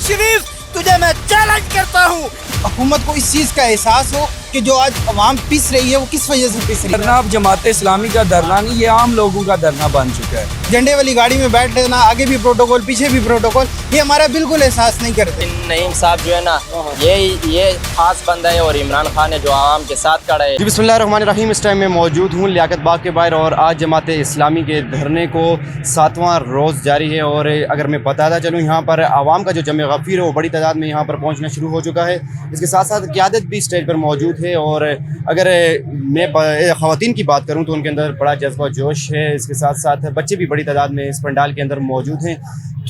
शरीफ, तुझे मैं चैलेंज करता हूँ। हुकूमत को इस चीज़ का एहसास हो कि जो आज अवाम पिस रही है वो किस वजह से पिस रही है। धरना अब जमात इस्लामी का धरना नहीं, ये आम लोगों का धरना बन चुका है। झंडे वाली गाड़ी में बैठ लेना, आगे भी प्रोटोकॉल पीछे भी प्रोटोकॉल, ये हमारा बिल्कुल एहसास नहीं करते। नईम साहब जो है ना, ये खास बंदा है और इमरान खान है जो आवाम के साथ खड़ा है। बिस्मिल्लाहिर्रहमानिर्रहीम। इस टाइम में मौजूद हूँ लियाकत बाग के बाहर और आज जमात इस्लामी के धरने को 7वां रोज़ जारी है। और अगर मैं बताता चलूँ, यहाँ पर आवाम का जो जमे गफ़ीर है वो बड़ी तादाद में यहाँ पर पहुँचना शुरू हो चुका है। इसके साथ साथ क़यादत भी स्टेज पर मौजूद है। और अगर मैं ख़वातीन की बात करूँ तो उनके अंदर बड़ा जज्बा जोश है। इसके साथ साथ बच्चे भी बड़ी तादाद में इस पंडाल के अंदर मौजूद हैं।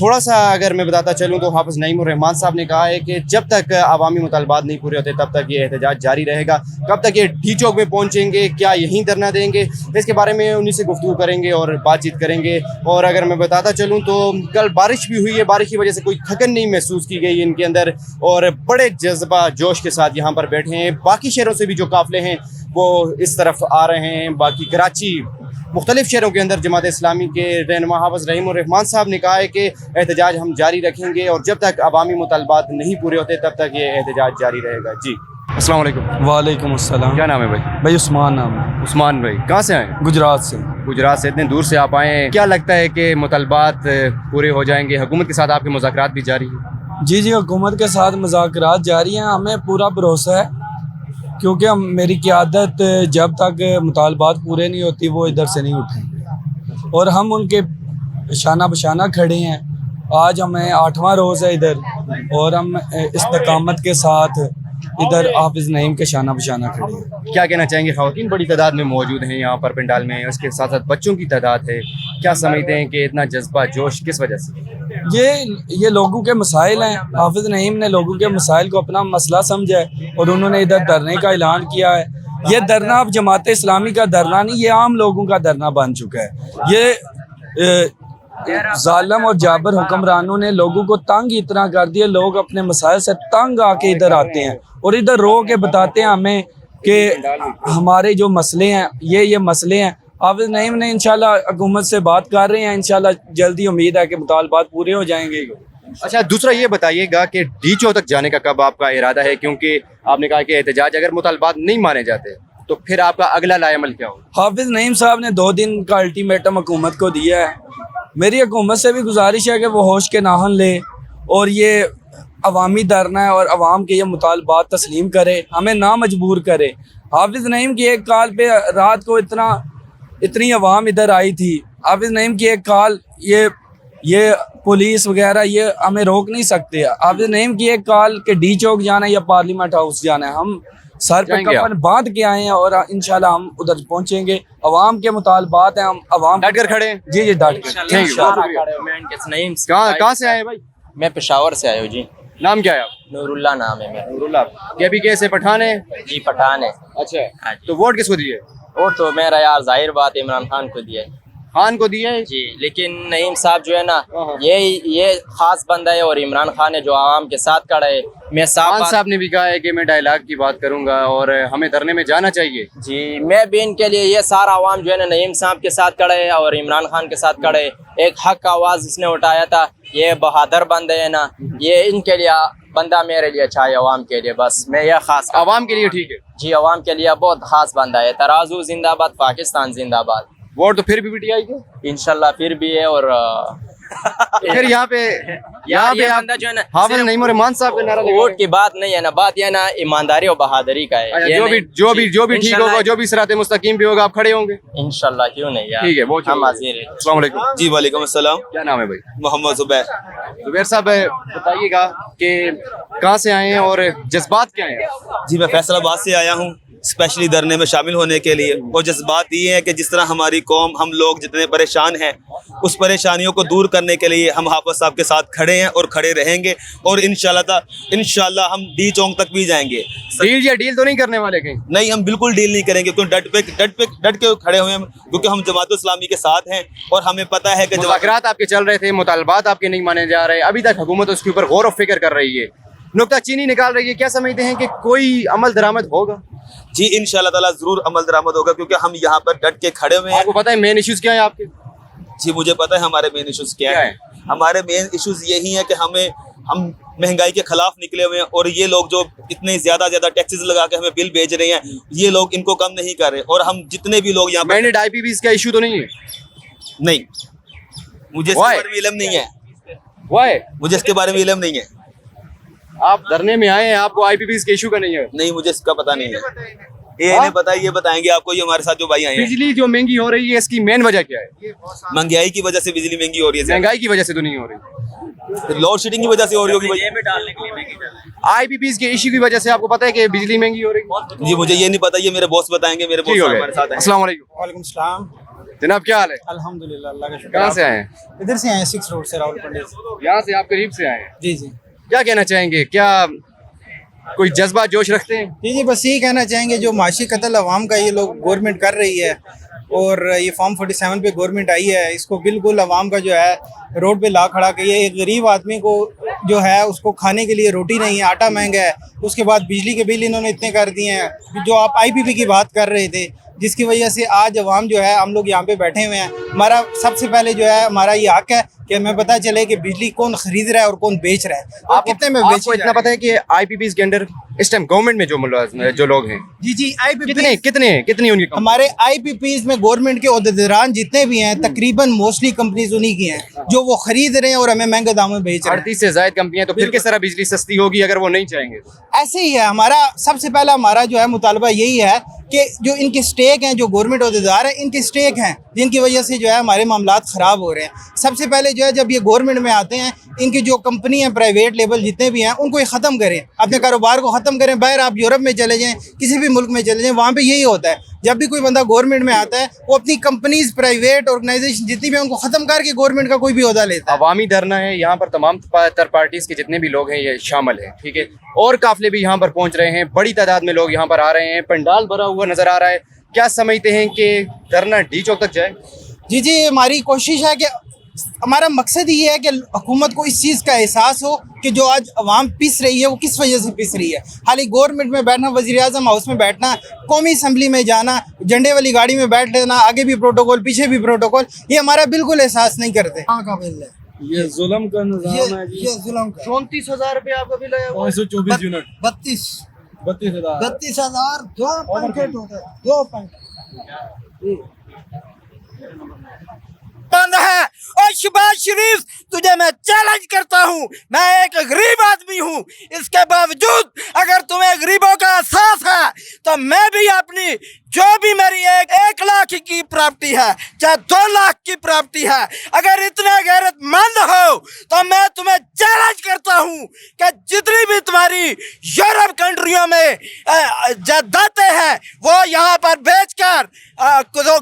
थोड़ा सा अगर मैं बताता चलूँ तो हाफ़िज़ नईमुर रहमान साहब ने कहा है कि जब तक अवामी मुतालबात नहीं पूरे होते तब तक ये एहतजाज जारी रहेगा। कब तक ये डी चौक में पहुँचेंगे, क्या यहीं धरना देंगे, इसके बारे में उन्हीं से गुफ्तगू करेंगे और बातचीत करेंगे। और अगर मैं बताता चलूँ तो कल बारिश भी हुई है, बारिश की वजह से कोई थकन नहीं महसूस की गई इनके अंदर और बड़े जज्बा जोश के साथ यहाँ पर बैठे हैं। बाकी शहरों से भी जो काफ़िले हैं वो इस तरफ आ रहे हैं। बाकी कराची, मुख्तलिफ शहरों के अंदर जमात इस्लामी के रहनुमा हाफ़िज़ नईमुर रहमान साहब ने कहा है कि एहतजाज हम जारी रखेंगे और जब तक अवामी मुतालबात नहीं पूरे होते तब तक ये एहतजाज जारी रहेगा। जी, अस्सलाम वालेकुम। वालेकुम अस्सलाम। क्या नाम है भाई? भाई उस्मान नाम है। उस्मान भाई, कहाँ से आए? गुजरात से। गुजरात से इतने दूर से आप आए हैं, क्या लगता है कि मुतालबात पूरे हो जाएंगे? हुकूमत के साथ आपके मुज़ाकरात भी जारी हैं? जी जी, हुकूमत के साथ मुज़ाकरात जारी हैं। हमें पूरा भरोसा है क्योंकि हम मेरी क़यादत जब तक मुतालबात पूरे नहीं होती वो इधर से नहीं उठेंगे और हम उनके शाना बशाना खड़े हैं। आज हमें 8वां रोज़ है इधर और हम इस्तकामत के साथ इधर हाफ़िज़ नईम के शाना बशाना खड़े हैं। क्या कहना चाहेंगे? ख़वातीन बड़ी तादाद में मौजूद हैं यहाँ पर पंडाल में, उसके साथ साथ बच्चों की तादाद है। क्या समझते हैं कि इतना जज्बा जोश किस वजह से? ये लोगों के मसाइल हैं। हाफ़िज़ नईम ने लोगों के मसाइल को अपना मसला समझा है और उन्होंने इधर धरने का ऐलान किया है। ये धरना अब जमात इस्लामी का धरना नहीं, ये आम लोगों का धरना बन चुका है। ये जालिम और जाबर हुक्मरानों ने लोगों को तंग इतना कर दिया, लोग अपने मसाइल से तंग आके इधर आते हैं और इधर रो के बताते हैं हमें कि हमारे जो मसले हैं ये मसले हैं। हाफ़िज़ नईम ने इंशाल्लाह हुकूमत से बात कर रहे हैं, इंशाल्लाह जल्दी उम्मीद है कि मुतालबात पूरे हो जाएंगे। अच्छा, दूसरा ये बताइएगा कि डी चौक तक जाने का कब आपका इरादा है? क्योंकि आपने कहा कि एहतजाज अगर मुतालबात नहीं माने जाते तो फिर आपका अगला लाएमल क्या होगा? हाफ़िज़ नईम साहब ने 2 दिन का अल्टीमेटम हुकूमत को दिया है। मेरी हुकूमत से भी गुजारिश है कि वो होश के नाहन ले और ये अवामी धरना है और अवाम के ये मुतालबात तस्लीम करे, हमें ना मजबूर करे। हाफ़िज़ नईम की एक कॉल पे रात को इतनी अवाम इधर आई थी। हाफ़िज़ नईम की एक कॉल, ये पुलिस वगैरह ये हमें रोक नहीं सकते। हाफ़िज़ नईम की एक कॉल के डी चौक जाना है या पार्लियामेंट हाउस जाना है, हम सर पे कफन बांध के आए हैं और इंशाल्लाह हम उधर पहुंचेंगे। अवाम के मुतालबात हैं, हम अवाम डट कर खड़े हैं। जी जी, डट कर। कहाँ से आए भाई? मैं पेशावर से आया हूँ जी। नाम क्या है आप? नूरुल्लाह नाम है मेरा। नूरुल्लाह। के कैसे पठान है? जी, पठान है। अच्छा, तो वोट किसको दिए? और तो मेरा यार जाहिर बात इमरान खान को दिया है। खान को दिया है जी, लेकिन नईम साहब जो है ना, ये खास बंदा है और इमरान खान है जो आवाम के साथ खड़ा है। मैं साहब ने भी कहा है कि मैं डायलॉग की बात करूंगा और हमें धरने में जाना चाहिए। जी, मैं भी इनके लिए, ये सारा आवाम जो है ना नईम साहब के साथ खड़ा है और इमरान खान के साथ खड़े है। एक हक का आवाज इसने उठाया था, ये बहादुर बंदे है ना, ये इनके लिए बंदा मेरे लिए अच्छा है, अवाम के लिए। बस मैं ये खास अवाम के लिए ठीक है जी, अवाम के लिए बहुत खास बंदा है। तराजू जिंदाबाद, पाकिस्तान जिंदाबाद। वोट तो फिर भी पीटीआई के इंशाल्लाह फिर भी है। और फिर यहाँ पे बंदा जो है ना, हाफ़िज़ नईमुर रहमान साहब का नारा वोट की बात नहीं है ना, बात यह ना ईमानदारी और बहादुरी का है। जो भी ठीक होगा, जो भी सिराते मुस्तकीम भी होगा, आप खड़े होंगे इंशाल्लाह। क्यों नहीं यार, ठीक है, वो हम हाजिर हैं। अस्सलाम वालेकुम। जी वालेकुम अस्सलाम। क्या नाम है भाई? मोहम्मद जुबैर। जुबैर साहब, बताइएगा कि कहाँ से आए हैं और जज्बात क्या हैं? जी, मैं फैसलाबाद से आया हूँ स्पेशली धरने में शामिल होने के लिए। और जज्बात ये है कि जिस तरह हमारी कौम, हम लोग जितने परेशान हैं, उस परेशानियों को दूर करने के लिए हम हाफ़िज़ साहब के साथ खड़े हैं और खड़े रहेंगे। और इंशाल्लाह हम डी चौक तक भी जाएंगे। डील तो नहीं करने वाले कहीं? नहीं, हम बिल्कुल डील नहीं करेंगे क्योंकि डट के खड़े हुए हैं, क्योंकि हम जमात इस्लामी के साथ हैं और हमें पता है कि मुज़ाकरात आपके चल रहे थे, मुतालबात आपके नहीं माने जा रहे, अभी तक हुकूमत उसके ऊपर गौर व फिक्र कर रही है, नुक्ताचीनी निकाल रही है। क्या समझते हैं कि कोई अमल दरामद होगा? जी, इंशाल्लाह ताला जरूर अमल दरामद होगा क्योंकि हम यहाँ पर डट के खड़े हुए हैं। आपको पता है मेन इश्यूज क्या है आपके? जी, मुझे पता है हमारे मेन इश्यूज क्या है। हमारे मेन इश्यूज यही हैं कि हम महंगाई के खिलाफ निकले हुए हैं, और ये लोग जो इतने ज़्यादा टैक्सेस लगा के हमें बिल भेज रहे हैं, ये लोग इनको कम नहीं कर रहे। और हम जितने भी लोग यहाँ पर मैंडेट IPPs का इशू तो नहीं है? नहीं, मुझे इसके Why? बारे में इल्म नहीं है, Why? मुझे इसके बारे में इल्म नहीं है। आप धरने में आए हैं, आपको IPPs के इशू का नहीं है? नहीं, मुझे इसका पता नहीं है। ये इन्हें पता है, ये बताएंगे आपको। ये हमारे साथ जो भाई आए हैं, बिजली जो महंगी हो रही है इसकी मेन वजह क्या है? महंगाई की वजह से बिजली महंगी हो रही है, महंगाई की वजह से तो नहीं हो रही, लोड शेडिंग की वजह से हो रही होगी। IPPs के इशू की वजह से आपको पता है कि बिजली महंगी हो रही है? जी मुझे ये नहीं पता, ये मेरे बॉस बताएंगे, मेरे बॉस ठीक हो हमारे साथ गया। हैं। अस्सलाम वालेकुम। वालेकुम सलाम। जनाब क्या हाल है? अल्हम्दुलिल्लाह, अल्लाह का शुक्र। कहाँ से आए हैं? इधर से आए 6 रोड से, रावलपिंडी से। यहाँ से आप करीब से आए हैं। जी जी क्या कहना चाहेंगे, क्या कोई जज्बा जोश रखते हैं? जी, बस यही कहना चाहेंगे, जो माशी कत्ल अवाम का ये लोग गवर्नमेंट कर रही है, और ये फॉर्म 47 पे गवर्नमेंट आई है, इसको बिल्कुल अवाम का जो है रोड पे ला खड़ा के, ये एक गरीब आदमी को जो है उसको खाने के लिए रोटी नहीं है, आटा महंगा है, उसके बाद बिजली के बिल इन्होंने इतने कर दिए हैं। जो आप IPP की बात कर रहे थे, जिसकी वजह से आज अवाम जो है, हम लोग यहाँ पे बैठे हुए हैं, हमारा सबसे पहले जो है हमारा ये हक है कि हमें पता चले कि बिजली कौन खरीद रहा है और कौन बेच रहा है, और कितने में बेच आपको इतना पता है कि IPPs के अंडर इस टाइम गवर्नमेंट में जो लोग हैं, जी जी, कितनी उनकी हमारे IPPs में गवर्नमेंट के ओहदेदारान जितने भी हैं, तकरीबन मोस्टली कंपनीज उन्हीं की हैं जो वो खरीद रहे हैं और हमें महंगे दामों में बेच रहे हैं। 38 से ज्यादा कंपनियां, तो फिर किस तरह बिजली सस्ती होगी अगर वो नहीं चाहेंगे? ऐसे ही है। हमारा सबसे पहला हमारा जो है मुतालबा यही है कि जो इनके स्टेक हैं, जो गवर्नमेंट ओहदेदार हैं, इनके स्टेक हैं जिनकी वजह से जो है हमारे मामलात ख़राब हो रहे हैं। सबसे पहले जो है जब ये गवर्नमेंट में आते हैं, इनकी जो कंपनी है, प्राइवेट लेवल जितने भी हैं, उनको ये ख़त्म करें, अपने कारोबार को ख़त्म करें। बाहर आप यूरोप में चले जाएँ, किसी भी मुल्क में चले जाएँ, वहाँ पर यही होता है। जब भी कोई बंदा गवर्नमेंट में आता है, वो अपनी कंपनीज, प्राइवेट ऑर्गेनाइजेशन जितनी भी हैं, उनको ख़त्म करके गवर्नमेंट का कोई भी ओहदा लेता है। अवामी धरना है, यहाँ पर तमाम थर्ड पार्टीज के जितने भी लोग हैं ये शामिल हैं, ठीक है, और काफिले भी यहाँ पर पहुँच रहे हैं, बड़ी तादाद में लोग यहाँ पर आ रहे हैं, पंडाल भरा हुआ नजर आ रहा है। क्या समझते हैं कि धरना डी चौक तक जाए? जी जी, हमारी कोशिश है कि हमारा मकसद ये है कि हुकूमत को इस चीज़ का एहसास हो कि जो आज अवाम पिस रही है वो किस वजह से पिस रही है। हालांकि गवर्नमेंट में बैठना, वज़ीर आज़म हाउस में बैठना, कौमी असम्बली में जाना, झंडे वाली गाड़ी में बैठ लेना, आगे भी प्रोटोकॉल पीछे भी प्रोटोकॉल, ये हमारा बिल्कुल एहसास नहीं करते। हाँ का बिल है ये जुल्म का निज़ाम है जी। ये जुल्म का 34,000 रुपये आपका बिल आया हुआ है। 524 यूनिट 32,000 32,000 दो पैकेट होते हैं, 2 पैकेट बंद है। और शहबाज शरीफ, तुझे मैं चैलेंज करता हूँ, मैं एक गरीब आदमी हूँ, इसके बावजूद अगर तुम्हें गरीबों का एहसास है तो मैं भी अपनी जो भी मेरी एक लाख की प्रॉपर्टी है, चाहे 2 लाख की प्रॉपर्टी है, अगर इतने गैरतमंद हो तो मैं तुम्हें चैलेंज करता हूँ कि जितनी भी तुम्हारी यूरोप कंट्रियों में जायदादें हैं वो यहाँ पर बेचकर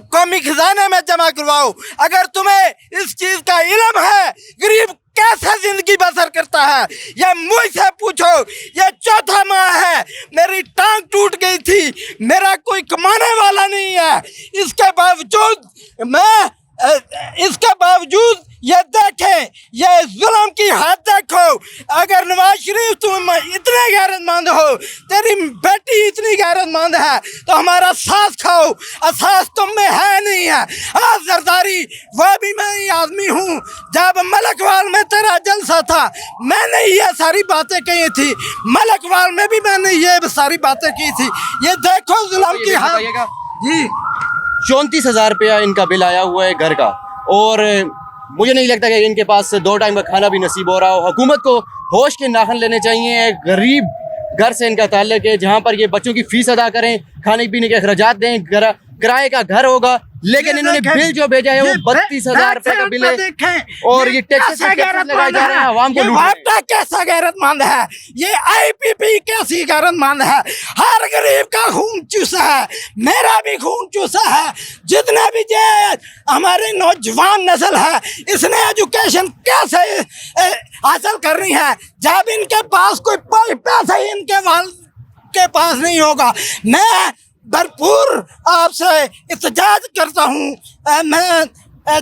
कौमी खजाने में जमा करवाओ। अगर तुम्हें इस चीज का इल्म है गरीब कैसे जिंदगी बसर करता है, ये मुझसे पूछो। ये 4था माह है, मेरी टांग टूट गई थी, मेरा कोई कमाने वाला नहीं है, इसके बावजूद ये देखें, ये जुल्म की हद देखो। अगर नवाज शरीफ तुम इतने गैरतमंद हो, तेरी बेटी इतनी गैरतमंद है, तो हमारा सांस खाओ। एहसास तुम में है नहीं है। हाँ जरदारी, वो भी मैं ही आदमी हूँ। जब मलकवाल में तेरा जलसा था, मैंने ये सारी बातें कही थी, मलकवाल में भी मैंने ये सारी बातें की थी। ये देखो जुल्म की हद जी। 34,000 रुपया इनका बिल आया हुआ है घर का, और मुझे नहीं लगता कि इनके पास 2 टाइम का खाना भी नसीब हो रहा हो। हुकूमत को होश के नाखन लेने चाहिए। गरीब घर से इनका ताल्लुक है, जहाँ पर ये बच्चों की फीस अदा करें, खाने पीने के अखराजात दें, किराए का घर होगा, लेकिन इन्होंने बिल जो भेजा है वो 32,000 रुपए का बिल है, और ये टैक्सेस लगाए जा रहे हैं, आवाम को लूट रहे हैं। कैसा गैरतमंद है ये IPP, कैसी गैरतमंद है। हर गरीब का खून चूसा है, मेरा भी खून चूसा है। जितने भी हमारे नौजवान नस्ल है, इसने एजुकेशन कैसे हासिल करनी है जब इनके पास कोई पैसा ही इनके वाल के पास नहीं होगा। मैं भरपूर आपसे इत्तेजाज करता हूँ। मैं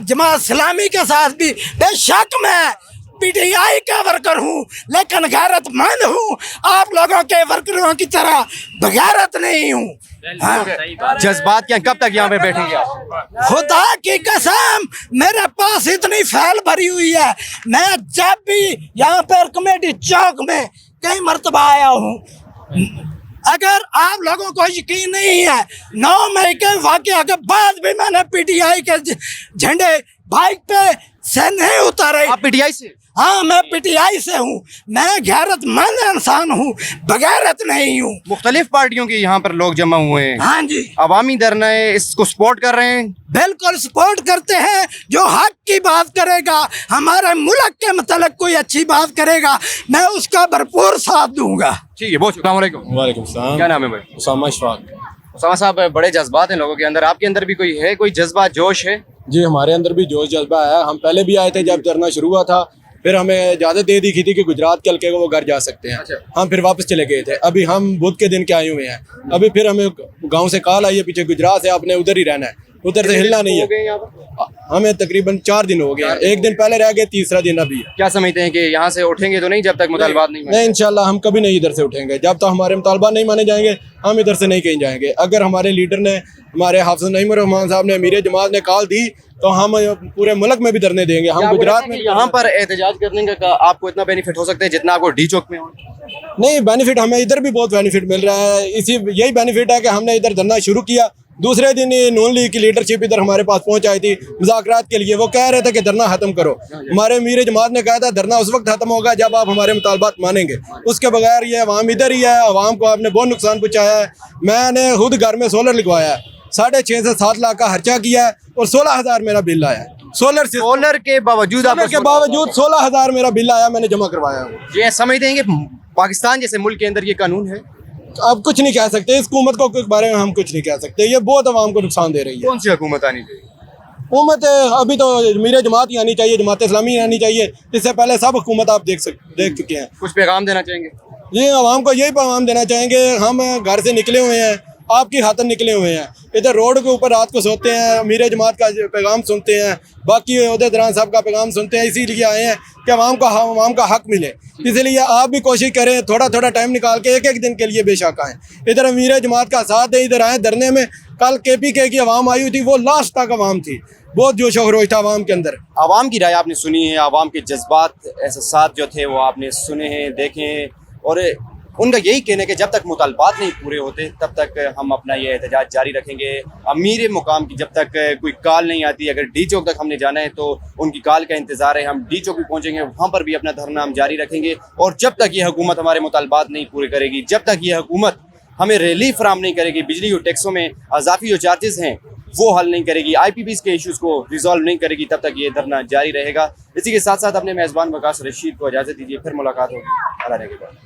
जमात इस्लामी के साथ भी बेशक मैं पीटीआई का वर्कर हूँ, लेकिन गैरतमंद हूँ। आप लोगों के वर्करों की तरह बगैरत नहीं हूँ। हाँ। जज्बात क्या, कब तक यहाँ पे बैठेंगे आप? खुदा की कसम, मेरे पास इतनी फैल भरी हुई है। मैं जब भी यहाँ पर कमेटी चौक में कई मरतबा आया हूँ। अगर आप लोगों को यकीन नहीं है, 9 मई के वाकया के बाद भी मैंने पीटीआई के झंडे बाइक पे से नहीं उतारे। आप पीटीआई से? हाँ, मैं पीटीआई से हूँ। मैं गैरतमंद इंसान हूँ, बगैरत नहीं हूँ। मुख्तलिफ पार्टियों के यहाँ पर लोग जमा हुए हैं। हाँ जी, अवामी धरना है, इसको सपोर्ट कर रहे हैं? बिल्कुल सपोर्ट करते हैं। जो हक की बात करेगा, हमारे मुल्क के मतलब कोई अच्छी बात करेगा, मैं उसका भरपूर साथ दूंगा। ठीक है, बहुत अस्सलाम वालेकुम। वालेकुम सलाम। क्या नाम है भाई? उसामा इशफाक। उसामा साहब, बड़े जज्बात हैं लोगों के अंदर, आपके अंदर भी कोई है, कोई जज्बा जोश है? जी, हमारे अंदर भी जोश जज्बा है। हम पहले भी आए थे जब धरना शुरू हुआ था, फिर हमें इजाज़त दे दी थी कि गुजरात के हल्के को वो घर जा सकते हैं। अच्छा। हम फिर वापस चले गए थे। अभी हम बुध के दिन के आए हुए हैं। अभी फिर हमें गांव से कॉल आई है पीछे गुजरात से, आपने उधर ही रहना है, उधर से हिलना नहीं हो गए है। यहाँ पर? हमें तकरीबन 4 दिन हो गए हैं। एक दिन पहले रह गए, तीसरा दिन अभी है। क्या समझते हैं कि यहाँ से उठेंगे तो नहीं जब तक मुतालबात नहीं माने? नहीं, इंशाल्लाह हम कभी नहीं इधर से उठेंगे जब तक हमारे मुतालबा नहीं माने जाएंगे। हम इधर से नहीं कहीं जाएंगे। अगर हमारे लीडर ने, हमारे हाफिज नईम रहमान साहब ने, अमीर जमात ने कॉल दी तो हम पूरे मुल्क में भी धरने देंगे। हम गुजरात में यहाँ पर एहतजाज करने का आपको इतना बेनिफिट हो सकता है जितना आपको डी चौक में हो? नहीं, बेनिफिट हमें इधर भी बहुत बेनिफिट मिल रहा है। इसी यही बेनिफिट है कि हमने इधर धरना शुरू किया। दूसरे दिन ये नून लीग की लीडरशिप इधर हमारे पास पहुंच आई थी मुज़ाकरात के लिए। वो कह रहे थे कि धरना खत्म करो। हमारे अमीर जमात ने कहा था धरना उस वक्त खत्म होगा जब आप हमारे मुतालबात मानेंगे। उसके बगैर ये अवाम इधर ही है। अवाम को आपने बहुत नुकसान पहुंचाया है। मैंने खुद घर में सोलर लगवाया है, 6.5 से 7 लाख का खर्चा किया है और 16,000 मेरा बिल आया है। सोलर के बावजूद सोलर के बावजूद 16,000 मेरा बिल आया, मैंने जमा करवाया है। ये समझते हैं कि पाकिस्तान जैसे मुल्क के अंदर ये कानून है? अब कुछ नहीं कह सकते, इस हुकूमत को के बारे में हम कुछ नहीं कह सकते। ये बहुत अवाम को नुकसान दे रही है। कौन सी हुकूमत आनी चाहिए? हुकूमत अभी तो मेरे जमात ही आनी चाहिए, जमात इस्लामी आनी चाहिए। इससे पहले सब हुकूमत आप देख चुके हैं। कुछ पैगाम देना चाहेंगे? ये आवाम को यही पैगाम देना चाहेंगे, हम घर से निकले हुए हैं, आपकी खातिर निकले हुए हैं। इधर रोड के ऊपर रात को सोते हैं, अमीर जमात का पैगाम सुनते हैं, बाकी उहदेदारान साहब का पैगाम सुनते हैं। इसीलिए आए हैं कि आवाम का हक मिले। इसलिए आप भी कोशिश करें, थोड़ा थोड़ा टाइम निकाल के एक दिन के लिए बेशक आएँ। इधर अमीर जमात का साथ है, इधर आए धरने में। कल KPK की आवाम आई हुई थी, वो लास्ट तक आवाम थी, बहुत जोश व खरोश था आवाम के अंदर। आवाम की राय आपने सुनी है, आवाम के जज्बात एहसासात जो थे वो आपने सुने हैं, देखे हैं, और उनका यही कहना है कि जब तक मुतालबात नहीं पूरे होते तब तक हम अपना ये एहतजाज जारी रखेंगे। अमीर मुकाम की जब तक कोई कॉल नहीं आती, अगर डी चौक तक हमने जाना है तो उनकी कॉल का इंतज़ार है। हम डी चौक भी पहुँचेंगे, वहाँ पर भी अपना धरना हम जारी रखेंगे। और जब तक ये हुकूमत हमारे मुतालबात नहीं पूरे करेगी, जब तक ये हुकूमत हमें रिलीफ फराहम नहीं करेगी, बिजली और टैक्सों में अजाफी जो चार्जेस हैं वो हल नहीं करेगी, IPPs के इश्यूज़ को रिजॉल्व नहीं करेगी, तब तक ये धरना जारी रहेगा। इसी के साथ साथ अपने मेज़बान वकास रशीद को इजाज़त दीजिए, फिर मुलाकात होगी। अल्लाह ने के बाद।